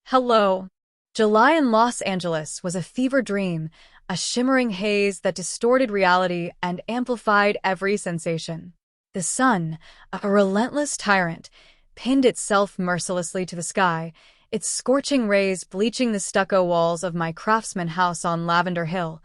Hello. July in Los Angeles was a fever dream, a shimmering haze that distorted reality and amplified every sensation. The sun, a relentless tyrant, pinned itself mercilessly to the sky, its scorching rays bleaching the stucco walls of my craftsman house on Lavender Hill,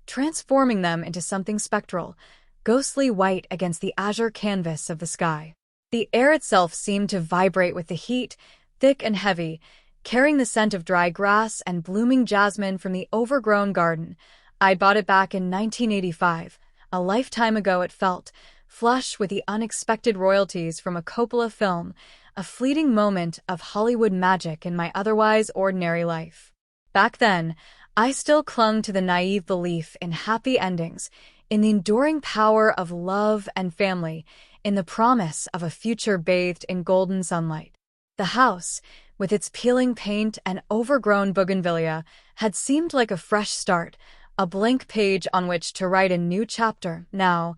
transforming them into something spectral, ghostly white against the azure canvas of the sky. The air itself seemed to vibrate with the heat, thick and heavy, carrying the scent of dry grass and blooming jasmine from the overgrown garden. I'd bought it back in 1985, a lifetime ago it felt, flush with the unexpected royalties from a Coppola film, a fleeting moment of Hollywood magic in my otherwise ordinary life. Back then, I still clung to the naive belief in happy endings, in the enduring power of love and family, in the promise of a future bathed in golden sunlight. The house, with its peeling paint and overgrown bougainvillea, had seemed like a fresh start, a blank page on which to write a new chapter. Now,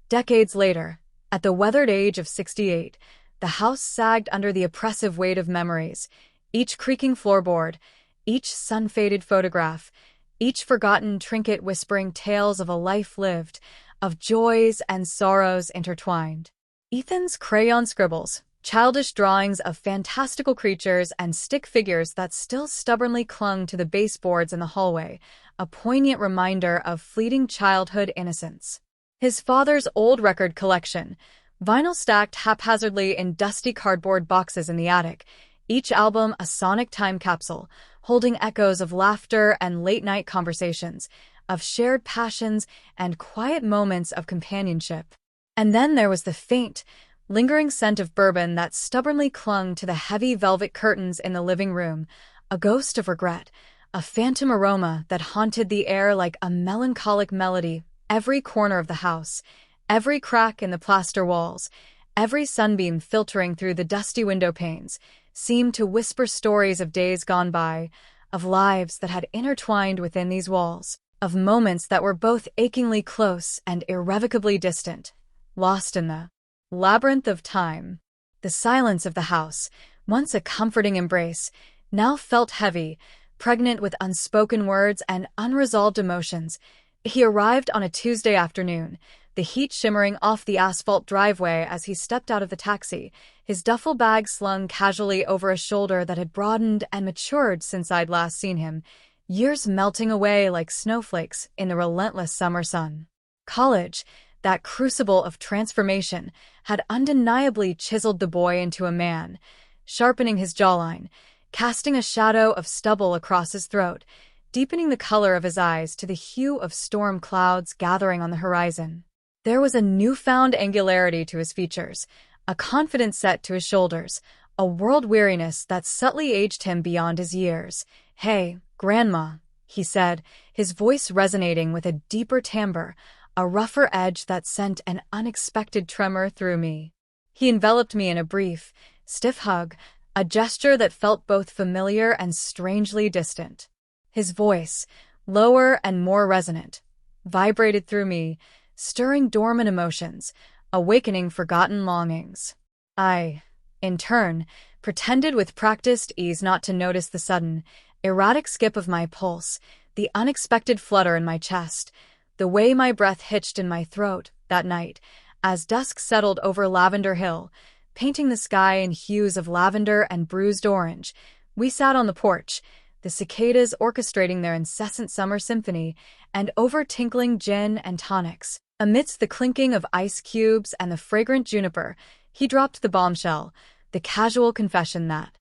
decades later, at the weathered age of 68, the house sagged under the oppressive weight of memories, each creaking floorboard, each sun-faded photograph, each forgotten trinket whispering tales of a life lived, of joys and sorrows intertwined. Ethan's crayon scribbles, childish drawings of fantastical creatures and stick figures that still stubbornly clung to the baseboards in the hallway, a poignant reminder of fleeting childhood innocence. His father's old record collection, vinyl stacked haphazardly in dusty cardboard boxes in the attic, each album a sonic time capsule, holding echoes of laughter and late-night conversations, of shared passions and quiet moments of companionship. And then there was the faint, lingering scent of bourbon that stubbornly clung to the heavy velvet curtains in the living room, a ghost of regret, a phantom aroma that haunted the air like a melancholic melody. Every corner of the house, every crack in the plaster walls, every sunbeam filtering through the dusty window panes, seemed to whisper stories of days gone by, of lives that had intertwined within these walls, of moments that were both achingly close and irrevocably distant, lost in the labyrinth of time. The silence of the house, once a comforting embrace, now felt heavy, pregnant with unspoken words and unresolved emotions. He arrived on a Tuesday afternoon, the heat shimmering off the asphalt driveway as he stepped out of the taxi, his duffel bag slung casually over a shoulder that had broadened and matured since I'd last seen him, years melting away like snowflakes in the relentless summer sun. College, that crucible of transformation, had undeniably chiseled the boy into a man, sharpening his jawline, casting a shadow of stubble across his throat, deepening the color of his eyes to the hue of storm clouds gathering on the horizon. There was a newfound angularity to his features, a confident set to his shoulders, a world-weariness that subtly aged him beyond his years. "Hey, Grandma," he said, his voice resonating with a deeper timbre, a rougher edge that sent an unexpected tremor through me. He enveloped me in a brief, stiff hug, a gesture that felt both familiar and strangely distant. His voice, lower and more resonant, vibrated through me, stirring dormant emotions, awakening forgotten longings. I, in turn, pretended with practiced ease not to notice the sudden, erratic skip of my pulse, the unexpected flutter in my chest, the way my breath hitched in my throat that night, as dusk settled over Lavender Hill, painting the sky in hues of lavender and bruised orange. We sat on the porch, the cicadas orchestrating their incessant summer symphony, and over-tinkling gin and tonics. Amidst the clinking of ice cubes and the fragrant juniper, he dropped the bombshell, the casual confession that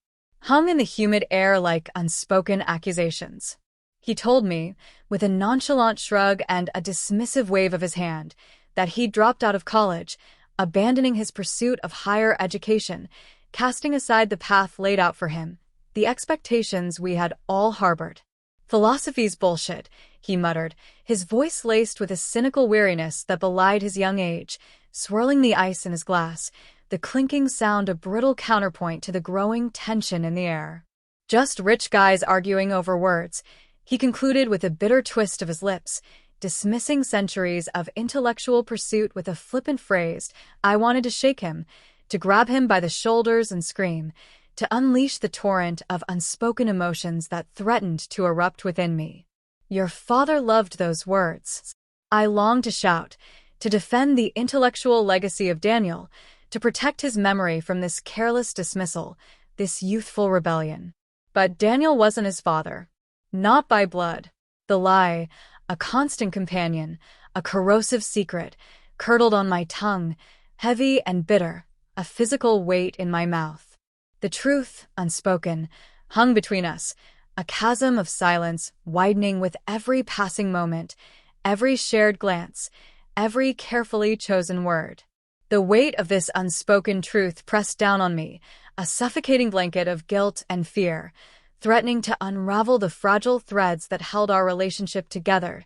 hung in the humid air like unspoken accusations. He told me, with a nonchalant shrug and a dismissive wave of his hand, that he'd dropped out of college, abandoning his pursuit of higher education, casting aside the path laid out for him, the expectations we had all harbored. "Philosophy's bullshit," he muttered, his voice laced with a cynical weariness that belied his young age, swirling the ice in his glass, the clinking sound a brittle counterpoint to the growing tension in the air. "Just rich guys arguing over words," he concluded with a bitter twist of his lips, dismissing centuries of intellectual pursuit with a flippant phrase. I wanted to shake him, to grab him by the shoulders and scream, to unleash the torrent of unspoken emotions that threatened to erupt within me. Your father loved those words. I longed to shout, to defend the intellectual legacy of Daniel, to protect his memory from this careless dismissal, this youthful rebellion. But Daniel wasn't his father. Not by blood. The lie, a constant companion, a corrosive secret, curdled on my tongue, heavy and bitter, a physical weight in my mouth. The truth, unspoken, hung between us, a chasm of silence widening with every passing moment, every shared glance, every carefully chosen word. The weight of this unspoken truth pressed down on me, a suffocating blanket of guilt and fear, threatening to unravel the fragile threads that held our relationship together.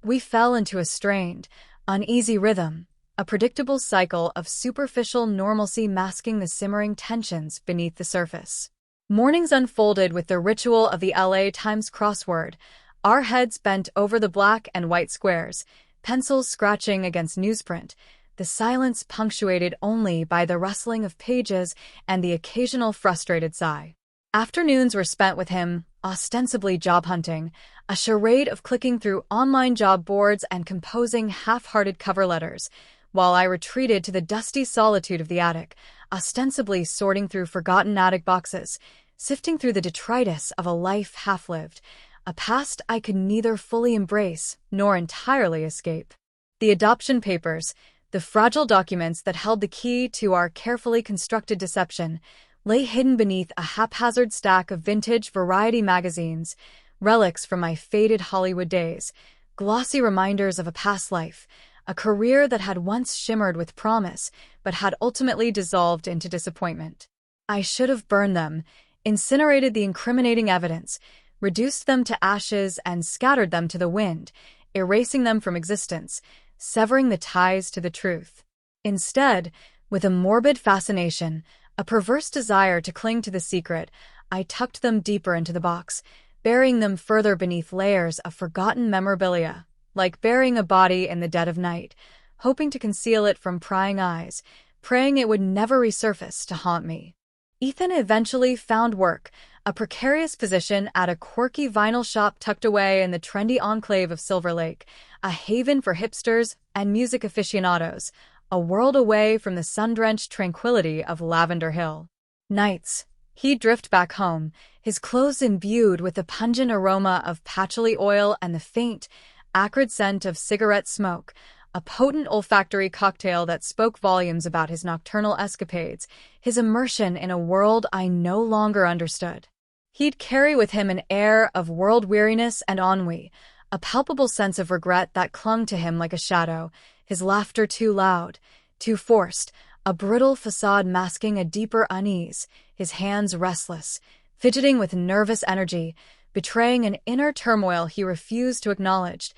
We fell into a strained, uneasy rhythm, a predictable cycle of superficial normalcy masking the simmering tensions beneath the surface. Mornings unfolded with the ritual of the LA Times crossword, our heads bent over the black and white squares, pencils scratching against newsprint, the silence punctuated only by the rustling of pages and the occasional frustrated sigh. Afternoons were spent with him, ostensibly job hunting, a charade of clicking through online job boards and composing half-hearted cover letters, while I retreated to the dusty solitude of the attic, ostensibly sorting through forgotten attic boxes, sifting through the detritus of a life half-lived, a past I could neither fully embrace nor entirely escape. The adoption papers, the fragile documents that held the key to our carefully constructed deception, lay hidden beneath a haphazard stack of vintage Variety magazines, relics from my faded Hollywood days, glossy reminders of a past life, a career that had once shimmered with promise but had ultimately dissolved into disappointment. I should have burned them, incinerated the incriminating evidence, reduced them to ashes and scattered them to the wind, erasing them from existence, severing the ties to the truth. Instead, with a morbid fascination, a perverse desire to cling to the secret, I tucked them deeper into the box, burying them further beneath layers of forgotten memorabilia, like burying a body in the dead of night, hoping to conceal it from prying eyes, praying it would never resurface to haunt me. Ethan eventually found work, a precarious position at a quirky vinyl shop tucked away in the trendy enclave of Silver Lake, a haven for hipsters and music aficionados, a world away from the sun-drenched tranquility of Lavender Hill. Nights, he'd drift back home, his clothes imbued with the pungent aroma of patchouli oil and the faint, acrid scent of cigarette smoke, a potent olfactory cocktail that spoke volumes about his nocturnal escapades, his immersion in a world I no longer understood. He'd carry with him an air of world weariness and ennui, a palpable sense of regret that clung to him like a shadow, his laughter too loud, too forced, a brittle facade masking a deeper unease, his hands restless, fidgeting with nervous energy, betraying an inner turmoil he refused to acknowledge.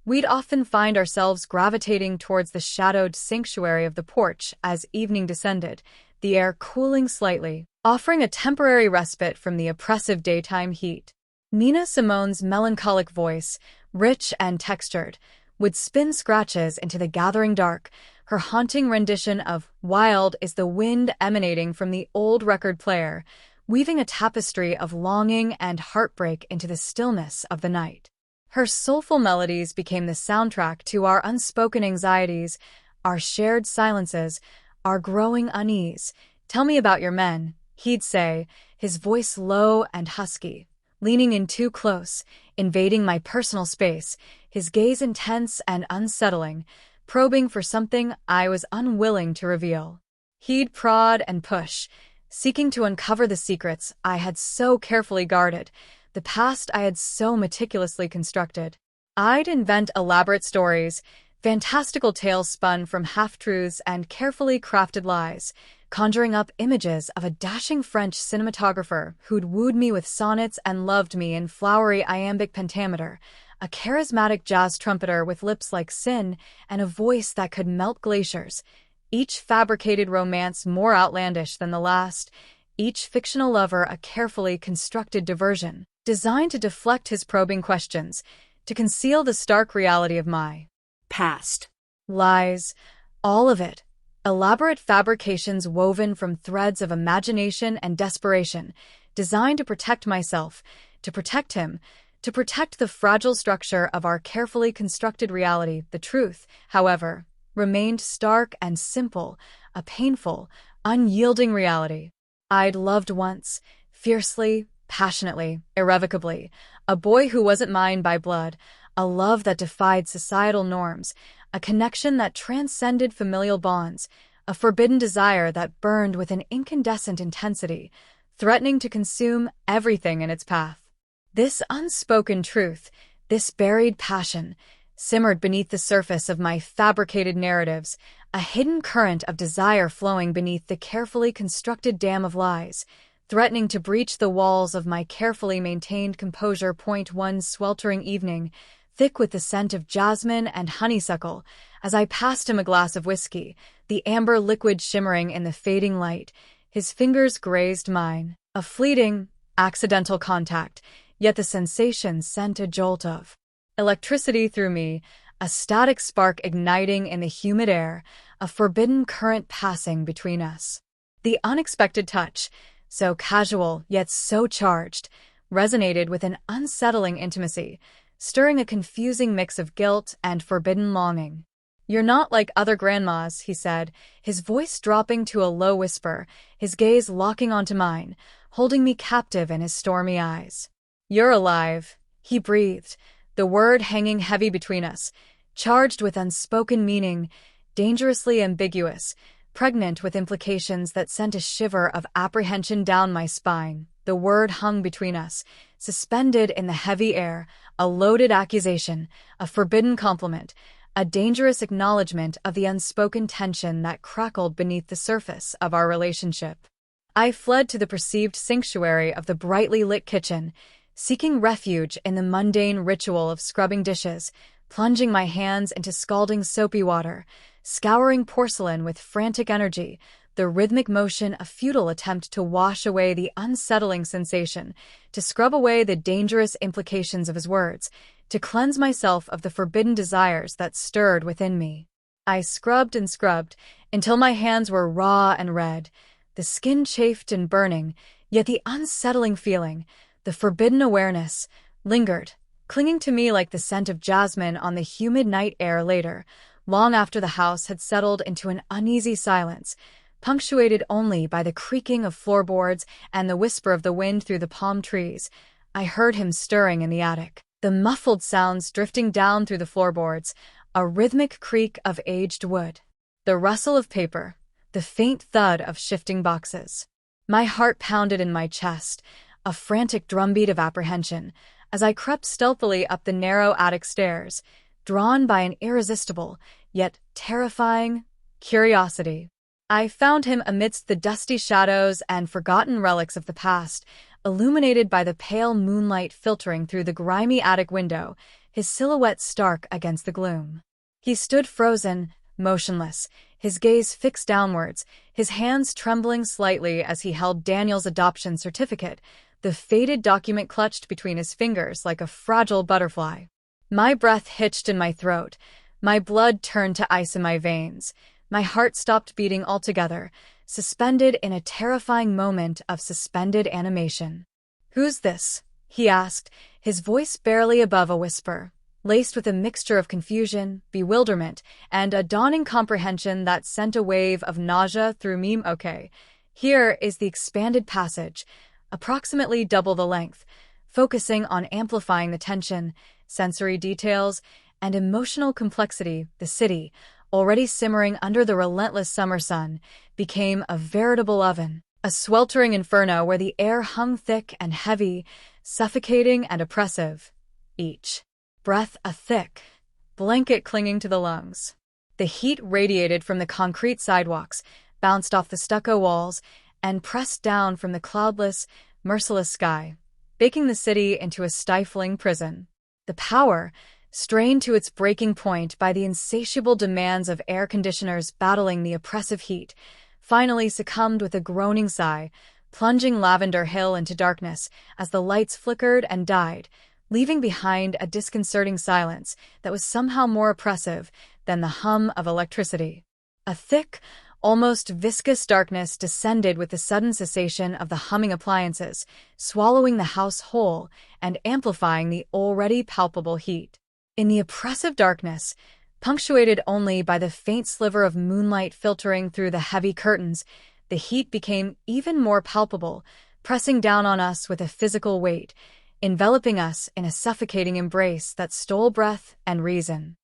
We'd often find ourselves gravitating towards the shadowed sanctuary of the porch as evening descended, the air cooling slightly, offering a temporary respite from the oppressive daytime heat. Nina Simone's melancholic voice, rich and textured, would spin scratches into the gathering dark, her haunting rendition of "Wild is the Wind" emanating from the old record player, weaving a tapestry of longing and heartbreak into the stillness of the night. Her soulful melodies became the soundtrack to our unspoken anxieties, our shared silences, our growing unease. "Tell me about your men," he'd say, his voice low and husky, leaning in too close, invading my personal space, his gaze intense and unsettling, probing for something I was unwilling to reveal. He'd prod and push, seeking to uncover the secrets I had so carefully guarded, the past I had so meticulously constructed. I'd invent elaborate stories, fantastical tales spun from half-truths and carefully crafted lies, conjuring up images of a dashing French cinematographer who'd wooed me with sonnets and loved me in flowery iambic pentameter, a charismatic jazz trumpeter with lips like sin and a voice that could melt glaciers, each fabricated romance more outlandish than the last, each fictional lover a carefully constructed diversion, designed to deflect his probing questions, to conceal the stark reality of my past. Lies, all of it, elaborate fabrications woven from threads of imagination and desperation, designed to protect myself, to protect him, to protect the fragile structure of our carefully constructed reality. The truth, however, remained stark and simple, a painful, unyielding reality. I'd loved once, fiercely, passionately, irrevocably, a boy who wasn't mine by blood, a love that defied societal norms, a connection that transcended familial bonds, a forbidden desire that burned with an incandescent intensity, threatening to consume everything in its path. This unspoken truth, this buried passion, simmered beneath the surface of my fabricated narratives, a hidden current of desire flowing beneath the carefully constructed dam of lies, threatening to breach the walls of my carefully maintained composure. One sweltering evening, thick with the scent of jasmine and honeysuckle, as I passed him a glass of whiskey, the amber liquid shimmering in the fading light, his fingers grazed mine. A fleeting, accidental contact, yet the sensation sent a jolt of electricity through me, a static spark igniting in the humid air, a forbidden current passing between us. The unexpected touch, so casual yet so charged, resonated with an unsettling intimacy, stirring a confusing mix of guilt and forbidden longing. "You're not like other grandmas," he said, his voice dropping to a low whisper, his gaze locking onto mine, holding me captive in his stormy eyes. "You're alive," he breathed, the word hanging heavy between us, charged with unspoken meaning, dangerously ambiguous, pregnant with implications that sent a shiver of apprehension down my spine. The word hung between us, suspended in the heavy air, a loaded accusation, a forbidden compliment, a dangerous acknowledgement of the unspoken tension that crackled beneath the surface of our relationship. I fled to the perceived sanctuary of the brightly lit kitchen, seeking refuge in the mundane ritual of scrubbing dishes, plunging my hands into scalding soapy water, scouring porcelain with frantic energy, the rhythmic motion a futile attempt to wash away the unsettling sensation, to scrub away the dangerous implications of his words, to cleanse myself of the forbidden desires that stirred within me. I scrubbed and scrubbed until my hands were raw and red, the skin chafed and burning, yet the unsettling feeling, the forbidden awareness, lingered, clinging to me like the scent of jasmine on the humid night air later, long after the house had settled into an uneasy silence, punctuated only by the creaking of floorboards and the whisper of the wind through the palm trees. I heard him stirring in the attic, the muffled sounds drifting down through the floorboards, a rhythmic creak of aged wood, the rustle of paper, the faint thud of shifting boxes. My heart pounded in my chest, a frantic drumbeat of apprehension, as I crept stealthily up the narrow attic stairs, drawn by an irresistible, yet terrifying, curiosity. I found him amidst the dusty shadows and forgotten relics of the past, illuminated by the pale moonlight filtering through the grimy attic window, his silhouette stark against the gloom. He stood frozen, motionless, his gaze fixed downwards, his hands trembling slightly as he held Daniel's adoption certificate, the faded document clutched between his fingers like a fragile butterfly. My breath hitched in my throat, my blood turned to ice in my veins, my heart stopped beating altogether, suspended in a terrifying moment of suspended animation. "Who's this?" he asked, his voice barely above a whisper, laced with a mixture of confusion, bewilderment, and a dawning comprehension that sent a wave of nausea through me. "Okay, here is the expanded passage, approximately double the length, focusing on amplifying the tension, sensory details, and emotional complexity. The city, already simmering under the relentless summer sun, became a veritable oven, a sweltering inferno where the air hung thick and heavy, suffocating and oppressive, each breath a thick blanket clinging to the lungs. The heat radiated from the concrete sidewalks, bounced off the stucco walls, and pressed down from the cloudless, merciless sky, baking the city into a stifling prison. The power, strained to its breaking point by the insatiable demands of air conditioners battling the oppressive heat, finally succumbed with a groaning sigh, plunging Lavender Hill into darkness as the lights flickered and died, leaving behind a disconcerting silence that was somehow more oppressive than the hum of electricity. A thick, Almost viscous darkness descended with the sudden cessation of the humming appliances, swallowing the house whole and amplifying the already palpable heat. In the oppressive darkness, punctuated only by the faint sliver of moonlight filtering through the heavy curtains, the heat became even more palpable, pressing down on us with a physical weight, enveloping us in a suffocating embrace that stole breath and reason.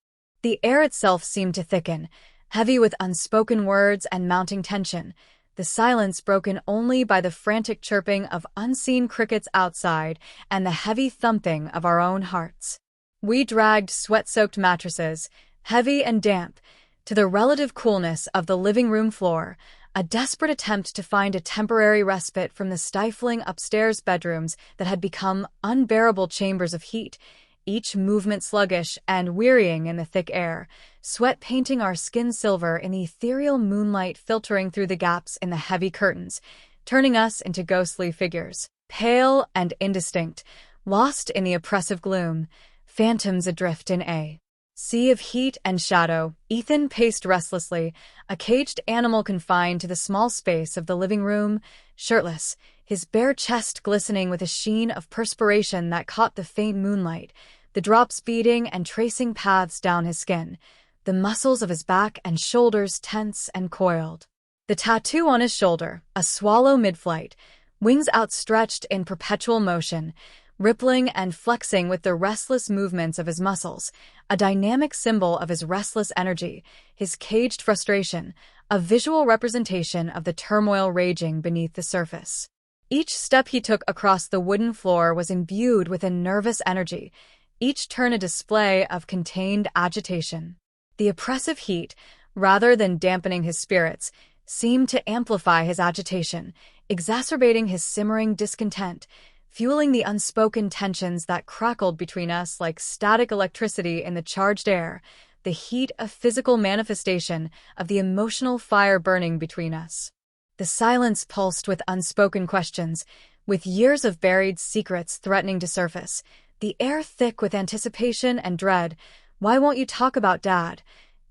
The air itself seemed to thicken, heavy with unspoken words and mounting tension, the silence broken only by the frantic chirping of unseen crickets outside and the heavy thumping of our own hearts. We dragged sweat-soaked mattresses, heavy and damp, to the relative coolness of the living room floor, a desperate attempt to find a temporary respite from the stifling upstairs bedrooms that had become unbearable chambers of heat, each movement sluggish and wearying in the thick air, sweat painting our skin silver in the ethereal moonlight filtering through the gaps in the heavy curtains, turning us into ghostly figures, pale and indistinct, lost in the oppressive gloom, phantoms adrift in a sea of heat and shadow. Ethan paced restlessly, a caged animal confined to the small space of the living room, shirtless, his bare chest glistening with a sheen of perspiration that caught the faint moonlight, the drops beating and tracing paths down his skin, the muscles of his back and shoulders tense and coiled. The tattoo on his shoulder, a swallow mid-flight, wings outstretched in perpetual motion, rippling and flexing with the restless movements of his muscles, a dynamic symbol of his restless energy, his caged frustration, a visual representation of the turmoil raging beneath the surface. Each step he took across the wooden floor was imbued with a nervous energy, each turn a display of contained agitation. The oppressive heat, rather than dampening his spirits, seemed to amplify his agitation, exacerbating his simmering discontent, fueling the unspoken tensions that crackled between us like static electricity in the charged air, the heat a physical manifestation of the emotional fire burning between us. The silence pulsed with unspoken questions, with years of buried secrets threatening to surface, the air thick with anticipation and dread. "Why won't you talk about Dad?"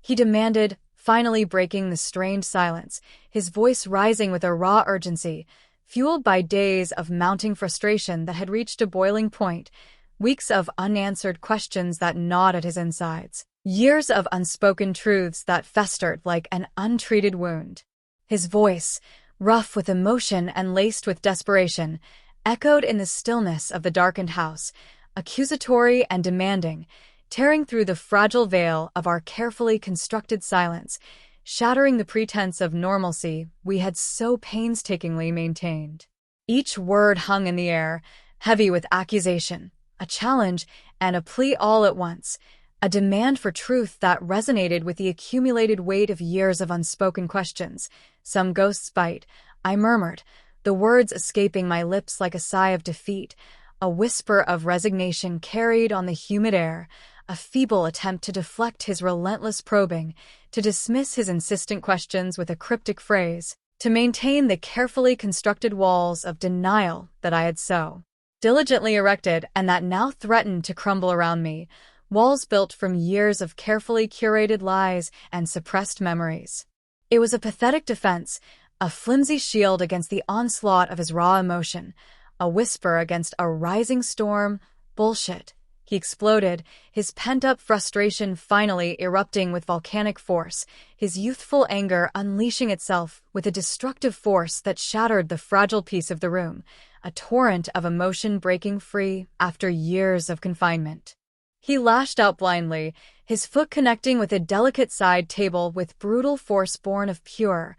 he demanded, finally breaking the strained silence, his voice rising with a raw urgency, fueled by days of mounting frustration that had reached a boiling point, weeks of unanswered questions that gnawed at his insides, years of unspoken truths that festered like an untreated wound. His voice, rough with emotion and laced with desperation, echoed in the stillness of the darkened house, accusatory and demanding, tearing through the fragile veil of our carefully constructed silence, shattering the pretense of normalcy we had so painstakingly maintained. Each word hung in the air, heavy with accusation, a challenge, and a plea all at once, a demand for truth that resonated with the accumulated weight of years of unspoken questions. "Some ghosts bite," I murmured, the words escaping my lips like a sigh of defeat, a whisper of resignation carried on the humid air, a feeble attempt to deflect his relentless probing, to dismiss his insistent questions with a cryptic phrase, to maintain the carefully constructed walls of denial that I had so diligently erected and that now threatened to crumble around me, walls built from years of carefully curated lies and suppressed memories. It was a pathetic defense, a flimsy shield against the onslaught of his raw emotion, a whisper against a rising storm. "Bullshit," he exploded, his pent-up frustration finally erupting with volcanic force, his youthful anger unleashing itself with a destructive force that shattered the fragile peace of the room, a torrent of emotion breaking free after years of confinement. He lashed out blindly, his foot connecting with a delicate side table with brutal force born of pure,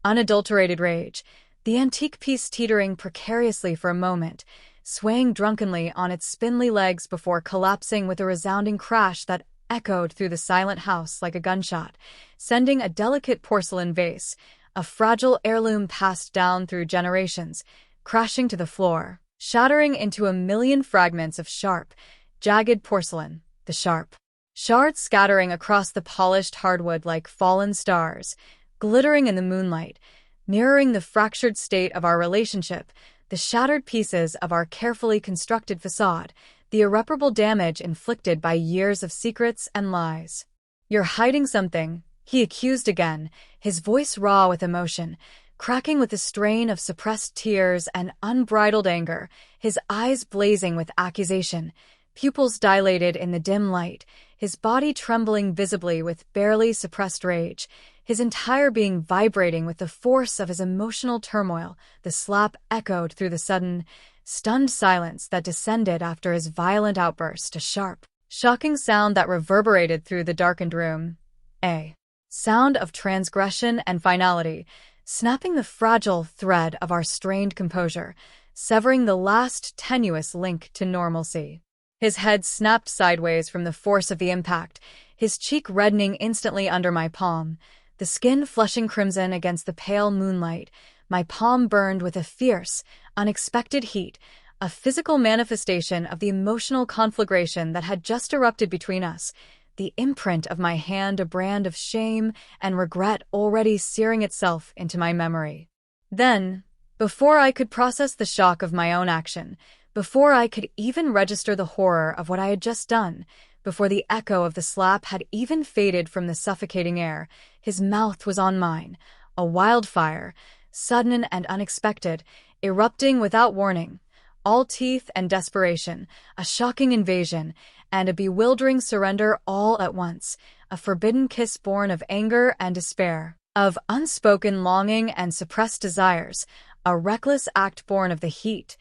unadulterated rage, the antique piece teetering precariously for a moment, swaying drunkenly on its spindly legs before collapsing with a resounding crash that echoed through the silent house like a gunshot, sending a delicate porcelain vase, a fragile heirloom passed down through generations, crashing to the floor, shattering into a million fragments of sharp, jagged porcelain, the sharp shards scattering across the polished hardwood like fallen stars, glittering in the moonlight, mirroring the fractured state of our relationship, the shattered pieces of our carefully constructed facade, the irreparable damage inflicted by years of secrets and lies. "You're hiding something," He accused again, his voice raw with emotion, cracking with the strain of suppressed tears and unbridled anger, his eyes blazing with accusation, pupils dilated in the dim light, his body trembling visibly with barely suppressed rage, his entire being vibrating with the force of his emotional turmoil. The slap echoed through the sudden, stunned silence that descended after his violent outburst, a sharp, shocking sound that reverberated through the darkened room. A sound of transgression and finality, snapping the fragile thread of our strained composure, severing the last tenuous link to normalcy. His head snapped sideways from the force of the impact, his cheek reddening instantly under my palm, the skin flushing crimson against the pale moonlight. My palm burned with a fierce, unexpected heat, a physical manifestation of the emotional conflagration that had just erupted between us, the imprint of my hand a brand of shame and regret already searing itself into my memory. Then, before I could process the shock of my own action, before I could even register the horror of what I had just done, before the echo of the slap had even faded from the suffocating air, his mouth was on mine, a wildfire, sudden and unexpected, erupting without warning, all teeth and desperation, a shocking invasion, and a bewildering surrender all at once, a forbidden kiss born of anger and despair, of unspoken longing and suppressed desires, a reckless act born of the heat,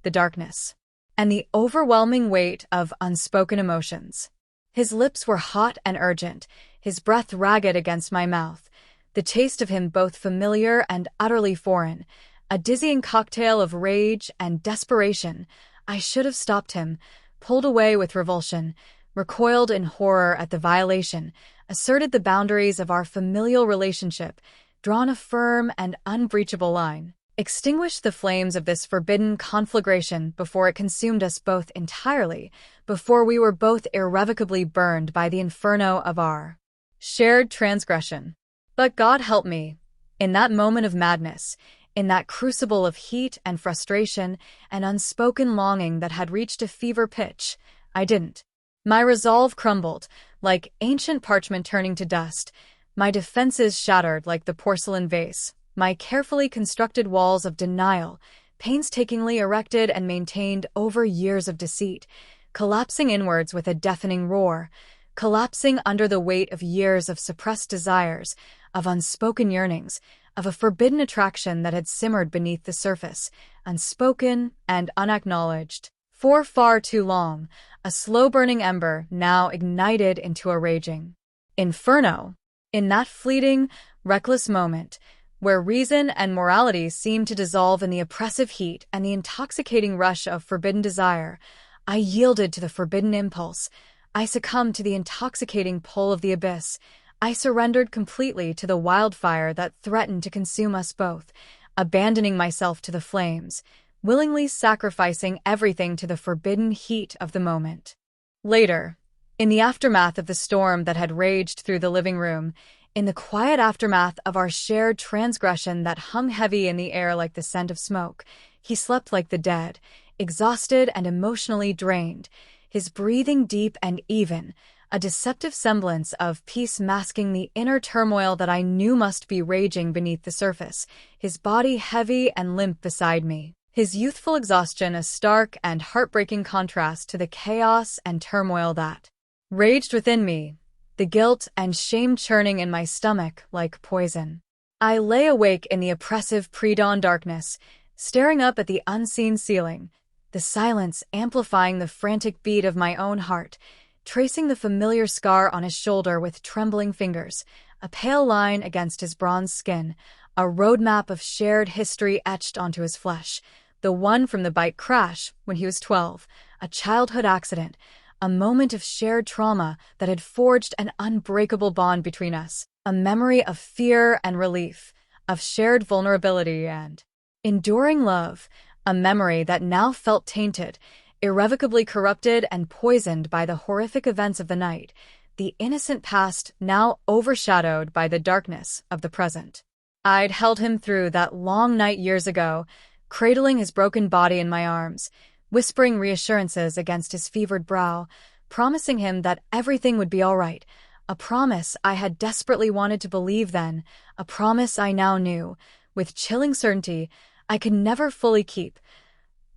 the darkness, and the overwhelming weight of unspoken emotions. His lips were hot and urgent, his breath ragged against my mouth, the taste of him both familiar and utterly foreign, a dizzying cocktail of rage and desperation. I should have stopped him, pulled away with revulsion, recoiled in horror at the violation, asserted the boundaries of our familial relationship, drawn a firm and unbreachable line, extinguished the flames of this forbidden conflagration before it consumed us both entirely, before we were both irrevocably burned by the inferno of our shared transgression. But God help me, in that moment of madness, in that crucible of heat and frustration and unspoken longing that had reached a fever pitch, I didn't. My resolve crumbled, like ancient parchment turning to dust, my defenses shattered like the porcelain vase, my carefully constructed walls of denial, painstakingly erected and maintained over years of deceit, collapsing inwards with a deafening roar, collapsing under the weight of years of suppressed desires, of unspoken yearnings, of a forbidden attraction that had simmered beneath the surface, unspoken and unacknowledged. For far too long, a slow-burning ember now ignited into a raging inferno. In that fleeting, reckless moment, where reason and morality seemed to dissolve in the oppressive heat and the intoxicating rush of forbidden desire, I yielded to the forbidden impulse. I succumbed to the intoxicating pull of the abyss. I surrendered completely to the wildfire that threatened to consume us both, abandoning myself to the flames, willingly sacrificing everything to the forbidden heat of the moment. Later, in the aftermath of the storm that had raged through the living room, in the quiet aftermath of our shared transgression that hung heavy in the air like the scent of smoke, he slept like the dead, exhausted and emotionally drained, his breathing deep and even, a deceptive semblance of peace masking the inner turmoil that I knew must be raging beneath the surface, his body heavy and limp beside me, his youthful exhaustion a stark and heartbreaking contrast to the chaos and turmoil that raged within me, the guilt and shame churning in my stomach like poison. I lay awake in the oppressive pre-dawn darkness, staring up at the unseen ceiling, the silence amplifying the frantic beat of my own heart, tracing the familiar scar on his shoulder with trembling fingers, a pale line against his bronze skin, a roadmap of shared history etched onto his flesh, the one from the bike crash when he was 12, a childhood accident, a moment of shared trauma that had forged an unbreakable bond between us, a memory of fear and relief, of shared vulnerability and enduring love, a memory that now felt tainted, irrevocably corrupted and poisoned by the horrific events of the night, the innocent past now overshadowed by the darkness of the present. I'd held him through that long night years ago, cradling his broken body in my arms, whispering reassurances against his fevered brow, promising him that everything would be all right, A promise I had desperately wanted to believe then, a promise I now knew, with chilling certainty, I could never fully keep.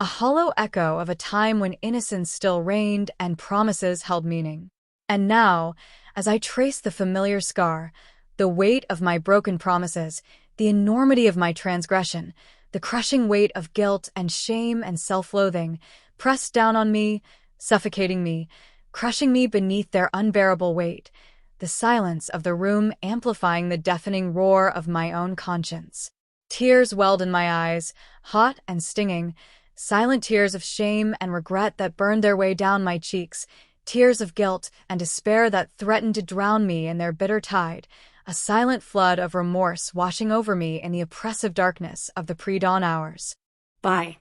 A hollow echo of a time when innocence still reigned and promises held meaning. And now, as I trace the familiar scar, the weight of my broken promises, the enormity of my transgression, the crushing weight of guilt and shame and self-loathing, pressed down on me, suffocating me, crushing me beneath their unbearable weight, the silence of the room amplifying the deafening roar of my own conscience. Tears welled in my eyes, hot and stinging, silent tears of shame and regret that burned their way down my cheeks, tears of guilt and despair that threatened to drown me in their bitter tide, a silent flood of remorse washing over me in the oppressive darkness of the pre-dawn hours. Bye.